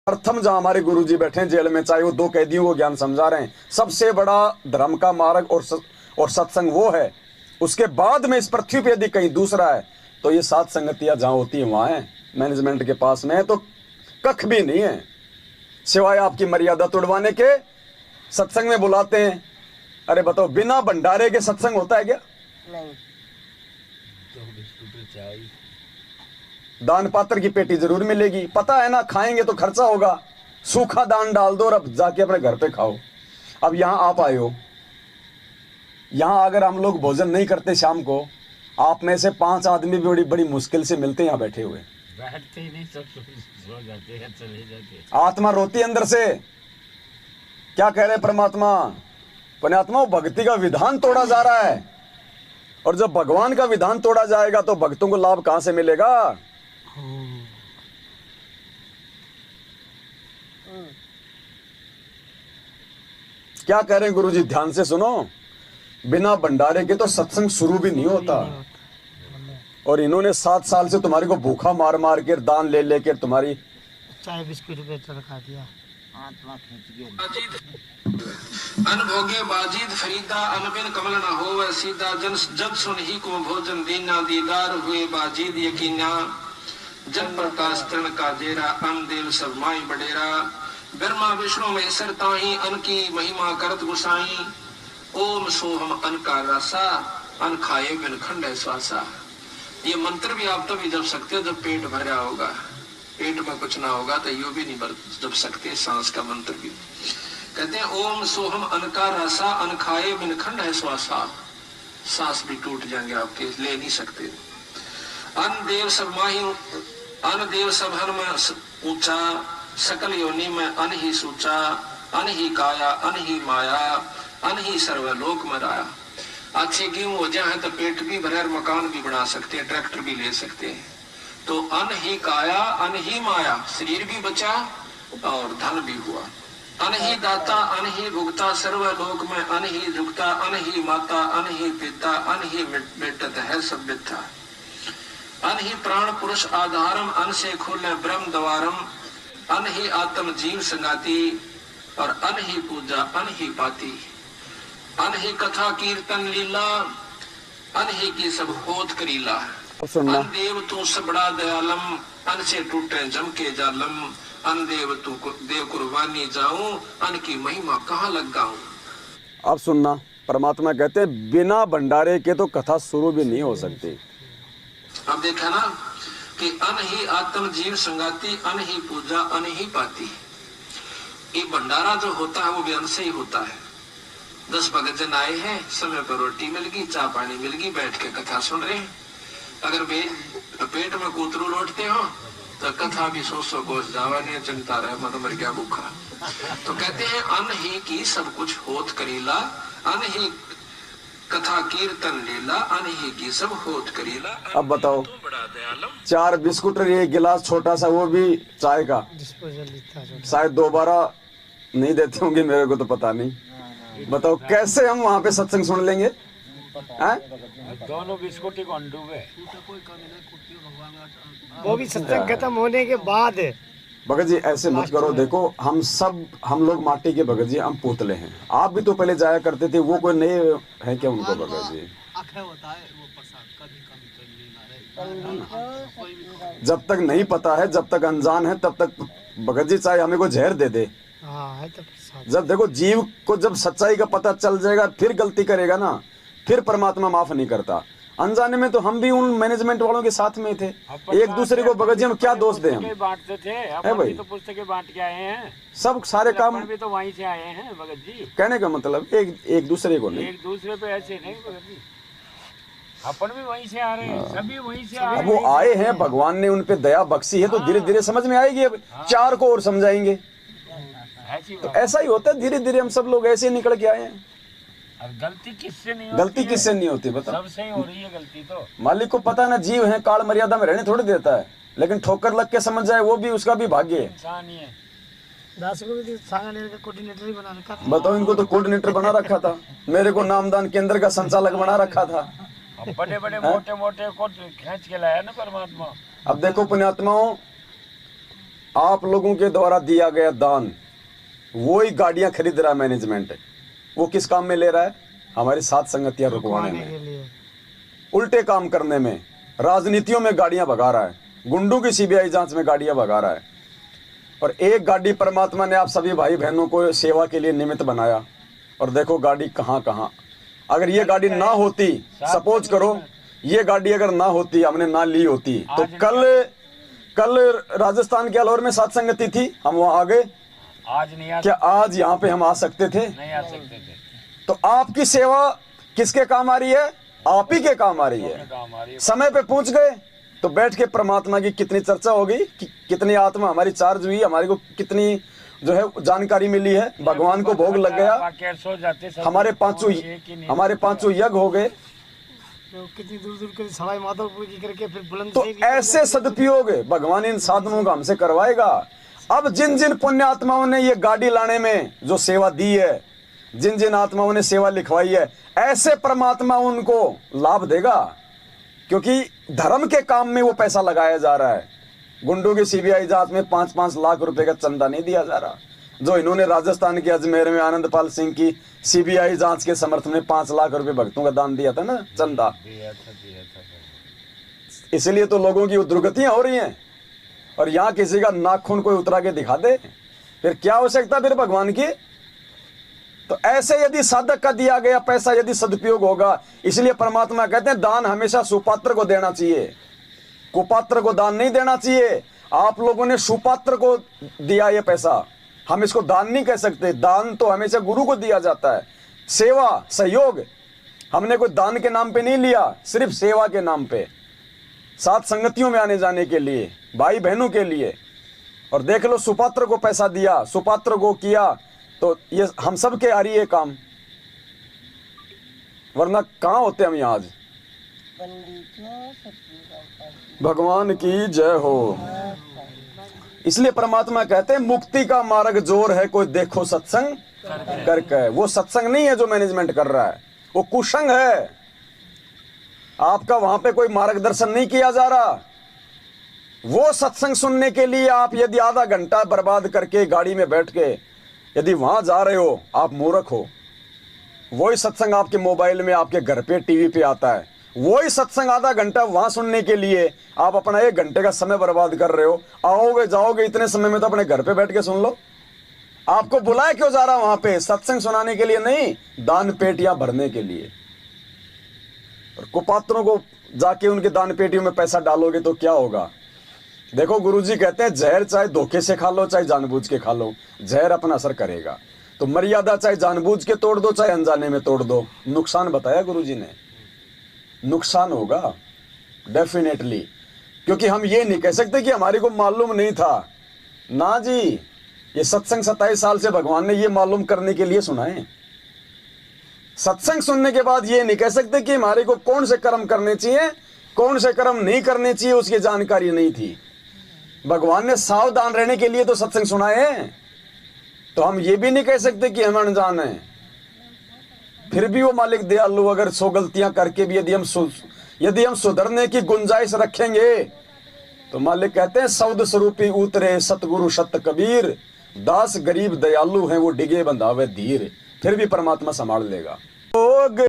प्रथम जहां हमारे गुरुजी बैठे हैं जेल में, चाहे वो 2 कैदियों को ज्ञान समझा रहे हैं, सबसे बड़ा धर्म का मार्ग और सत्संग वो है। उसके बाद में इस पृथ्वी पे यदि कहीं दूसरा है तो ये 7 संगतियां जहां होती है वहां है, मैनेजमेंट के पास में है तो कख भी नहीं है, सिवाय आपकी मर्यादा तोड़वाने के। सत्संग में बुलाते हैं, अरे बताओ बिना भंडारे के सत्संग होता है क्या? नहीं। दान पात्र की पेटी जरूर मिलेगी, पता है ना, खाएंगे तो खर्चा होगा, सूखा दान डाल दो और अब जाके अपने घर पे खाओ। अब यहां आप आए हो, यहां अगर हम लोग भोजन नहीं करते शाम को, आप में से 5 आदमी भी बड़ी बड़ी मुश्किल से मिलते हैं यहां बैठे हुए, बैठते ही नहीं, सब सो जाते हैं, चले जाते हैं। आत्मा रोती है अंदर से। क्या कह रहे परमात्मा? पुण्यात्मा, भक्ति का विधान तोड़ा जा रहा है, और जब भगवान का विधान तोड़ा जाएगा तो भक्तों को लाभ कहां से मिलेगा? क्या कह रहे हैं गुरुजी? ध्यान से सुनो, बिना भंडारे के तो सत्संग शुरू भी नहीं होता। और इन्होंने 7 साल से तुम्हारे को भूखा मार मार के, दान ले लेकर तुम्हारी चाय बिस्कुट पे रखा दिया। आत्मा खींच गया। अनभोगे बाजीद फरीदा, अनबिन कमल न होवे सीधा, जन जब सुन ही को भोजन दीना, दीदार हुए बाजीद यकीना, जब प्रकाश तरण का जेरा, अन देव सब माई बडेरा, ब्रह्मा विष्णु महेश्वर ताही, अन की महिमा करत गुसाई, ओम सोहम अन का रसा, अन खाए बिन खंड है श्वासा। ये मंत्र भी आप तभी जप सकते हो जब पेट भरा होगा, पेट में कुछ ना होगा तो यो भी नहीं जप सकते। सांस का मंत्र भी कहते हैं, ओम सोहम अन का रसा, अन खाए बिन खंड है श्वासा। सांस भी टूट जाएंगे आपके, ले नहीं सकते। अन देव सब माही, अन देव सब हन में ऊंचा, सकल योनि में अन ही सूचा, अन ही काया अन ही माया, अन ही सर्वलोक में राया। अच्छे गेहूं हो जाए तो पेट भी भरे, मकान भी बना सकते हैं, ट्रैक्टर भी ले सकते हैं। तो अन ही काया अन ही माया, शरीर भी बचा और धन भी हुआ। अन ही दाता अन ही भुगता, सर्वलोक में अन ही झुकता, अन ही माता अन ही पिता, अन ही मिटत है सब मिथ्या। अन ही प्राण पुरुष आधारम, अन से खोले ब्रह्म द्वारम, अन ही आत्म जीव संगाती, और अन ही पूजा अन ही पाती। अन ही कथा कीर्तन लीला, अन ही की सब होत करीला। अन देव तू सबड़ा दयालम, अन से टूटे जम के जालम, अन देव तू देव कुर्बानी जाऊं, अन की महिमा कहाँ लग गाऊं। अब सुनना, परमात्मा कहते हैं बिना भंडारे के तो कथा शुरू भी नहीं हो सकती। अब देखा ना कि अन ही आत्म जीव संगाती, अन ही पूजा अन ही पाती। ये भंडारा जो होता है वो भी अन्न से ही होता है। 10 भगत जन आए हैं, समय पर रोटी मिल गई, चाय पानी मिल गई, बैठ के कथा सुन रहे हैं। अगर पेट में कूतरू लौटते हो तो कथा भी 100 कोस जावा नहीं, चिंता रहे मन मर गया भूखा। तो कहते हैं अन्न ही की सब कुछ होत करीला, अन्न ही कथा कीर्तन लीला, अन्न ही की सब होत करीला। अब बताओ, 4 बिस्कुट और 1 गिलास छोटा सा, वो भी चाय का, शायद दोबारा नहीं देते होंगे, मेरे को तो पता नहीं। बताओ कैसे हम वहां पे सत्संग सुन लेंगे? दोनों बिस्कुट ही कौन डूबे, वो भी सत्संग खत्म होने के बाद। भगत जी ऐसे मत करो, देखो हम लोग माटी के भगत जी, हम पुतले हैं। आप भी तो पहले जाया करते थे, वो कोई नए है क्या उनको भगत जी? जब तक नहीं पता है, जब तक अनजान है, तब तक भगत जी चाहे हमें को जहर दे दे। जब देखो जीव को जब सच्चाई का पता चल जाएगा फिर गलती करेगा ना, फिर परमात्मा माफ नहीं करता। अनजाने में तो हम भी उन मैनेजमेंट वालों के साथ में थे, एक दूसरे को भगत जी हम क्या दोष दें? हम बांटते थे, है भाई, तो पुस्तकें बांट के आए हैं, सब सारे काम भी तो वहीं से आए हैं भगत जी। कहने का मतलब एक दूसरे को नहीं, एक दूसरे पे ऐसे नहीं भगत जी, अपन भी वहीं से आ रहे हैं, सभी वहीं से आ रहे हैं। अब वो आए हैं, भगवान ने उन पे दया बख्शी है, तो धीरे धीरे समझ में आएगी। अब 4 को और समझाएंगे, तो ऐसा ही होता है, धीरे धीरे हम सब लोग ऐसे निकल के आए हैं। गलती किससे नहीं होती? गलती किससे नहीं होती बता? सबसे ही हो रही है गलती तो। मालिक को पता ना, जीव है, काल मर्यादा में रहने थोड़ी देता है, लेकिन ठोकर लग के समझ जाए वो भी उसका भी भाग्य है। इंसान ही है। दास को भी कोऑर्डिनेटर ही बना रखा था। बताओ, इनको तो कोऑर्डिनेटर बना रखा था, मेरे को नामदान केंद्र का संचालक बना रखा था। बड़े बड़े मोटे मोटे को खींच के लाया ना परमात्मा। अब देखो पुण्यात्माओं, आप लोगों के द्वारा दिया गया दान, वो ही गाड़ियां खरीद रहा है मैनेजमेंट। वो किस काम में ले रहा है? हमारी साथ संगतियां रुकवाने के में, लिए उल्टे काम करने में, राजनीतियों में गाड़ियां भगा रहा है, गुंडों की सीबीआई जांच में गाड़ियां भगा रहा है। और एक गाड़ी परमात्मा ने आप सभी भाई बहनों को सेवा के लिए निमित्त बनाया, और देखो गाड़ी कहाँ कहाँ। अगर ये गाड़ी ना होती, सपोज करो ये गाड़ी अगर ना होती, हमने ना ली होती, तो कल राजस्थान के अलवर में सत्संगति थी, हम वहां आ गए, आज नहीं आ क्या आज यहाँ पे हम आ सकते थे? नहीं आ सकते थे। तो आपकी सेवा किसके काम आ रही है? आप ही के काम आ रही है। काम आ रही है। समय पे पहुंच गए तो बैठ के परमात्मा की कितनी चर्चा होगी, कितनी आत्मा हमारी चार्ज हुई, हमारे को कितनी जो है जानकारी मिली है, भगवान को भोग लग गया, सो जाते सब हमारे पांचों यज्ञ हो गए। तो कितनी दूर दूर के सवाई माधोपुर की करके फिर बुलंद तो ऐसे सदुपयोग भगवान इन साधनों का हमसे करवाएगा। अब जिन जिन पुण्य आत्माओं ने ये गाड़ी लाने में जो सेवा दी है, जिन जिन आत्माओं ने सेवा लिखवाई है, ऐसे परमात्मा उनको लाभ देगा, क्योंकि धर्म के काम में वो पैसा लगाया जा रहा है। गुंडों की सीबीआई जांच में 5-5 लाख रुपए का चंदा नहीं दिया जा रहा, जो इन्होंने राजस्थान के अजमेर में आनंदपाल सिंह की सीबीआई जांच के समर्थन में 5 लाख रुपए भक्तों का दान दिया था ना, चंदा। इसलिए तो लोगों की दुर्गतियां हो रही हैं। और यहाँ किसी का नाखून कोई उतरा के दिखा दे, फिर क्या आवश्यकता फिर भगवान की? तो ऐसे यदि साधक का दिया गया पैसा यदि सदुपयोग होगा, इसलिए परमात्मा कहते हैं दान हमेशा सुपात्र को देना चाहिए, कुपात्र को दान नहीं देना चाहिए। आप लोगों ने सुपात्र को दिया ये पैसा, हम इसको दान नहीं कह सकते। दान तो हमेशा गुरु को दिया जाता है। सेवा सहयोग हमने कोई दान के नाम पे नहीं लिया, सिर्फ सेवा के नाम पे, साथ संगतियों में आने जाने के लिए, भाई बहनों के लिए। और देख लो सुपात्र को पैसा दिया, सुपात्र को किया, तो ये हम सब के आ रही है काम, वरना कहाँ होते हम यहाँ आज। भगवान की जय हो। इसलिए परमात्मा कहते हैं मुक्ति का मार्ग जोर है, कोई देखो सत्संग करके। वो सत्संग नहीं है जो मैनेजमेंट कर रहा है, वो कुसंग है। आपका वहां पे कोई मार्गदर्शन नहीं किया जा रहा। वो सत्संग सुनने के लिए आप यदि आधा घंटा बर्बाद करके गाड़ी में बैठ के यदि वहां जा रहे हो, आप मूर्ख हो। वही सत्संग आपके मोबाइल में, आपके घर पे टीवी पे आता है। वही सत्संग आधा घंटा वहां सुनने के लिए आप अपना 1 घंटे का समय बर्बाद कर रहे हो। आओगे जाओगे इतने समय में तो अपने घर पे बैठ के सुन लो। आपको बुलाया क्यों जा रहा वहां पे? सत्संग सुनाने के लिए नहीं, दान पेटियां भरने के लिए। और कुपात्रों को जाके उनके दान पेटियों में पैसा डालोगे तो क्या होगा? देखो गुरुजी कहते हैं जहर चाहे धोखे से खा लो चाहे जानबूझ के खा लो, जहर अपना असर करेगा। तो मर्यादा चाहे जानबूझ के तोड़ दो चाहे अनजाने में तोड़ दो, नुकसान बताया गुरुजी ने, नुकसान होगा डेफिनेटली। क्योंकि हम ये नहीं कह सकते कि हमारे को मालूम नहीं था ना जी। ये सत्संग 27 साल से भगवान ने ये मालूम करने के लिए सुनाए। सत्संग सुनने के बाद ये नहीं कह सकते कि हमारे को कौन से कर्म करने चाहिए कौन से कर्म नहीं करने चाहिए, उसकी जानकारी नहीं थी। भगवान ने सावधान रहने के लिए तो सत्संग सुनाए। तो हम ये भी नहीं कह सकते कि हम अनजान हैं। फिर भी वो मालिक दयालु, अगर 100 गलतियां करके भी यदि हम सुधरने की गुंजाइश रखेंगे तो मालिक कहते हैं सौद स्वरूपी उतरे सतगुरु सत कबीर, दास गरीब दयालु हैं वो डिगे बंधावे धीर। फिर भी परमात्मा संभाल लेगा।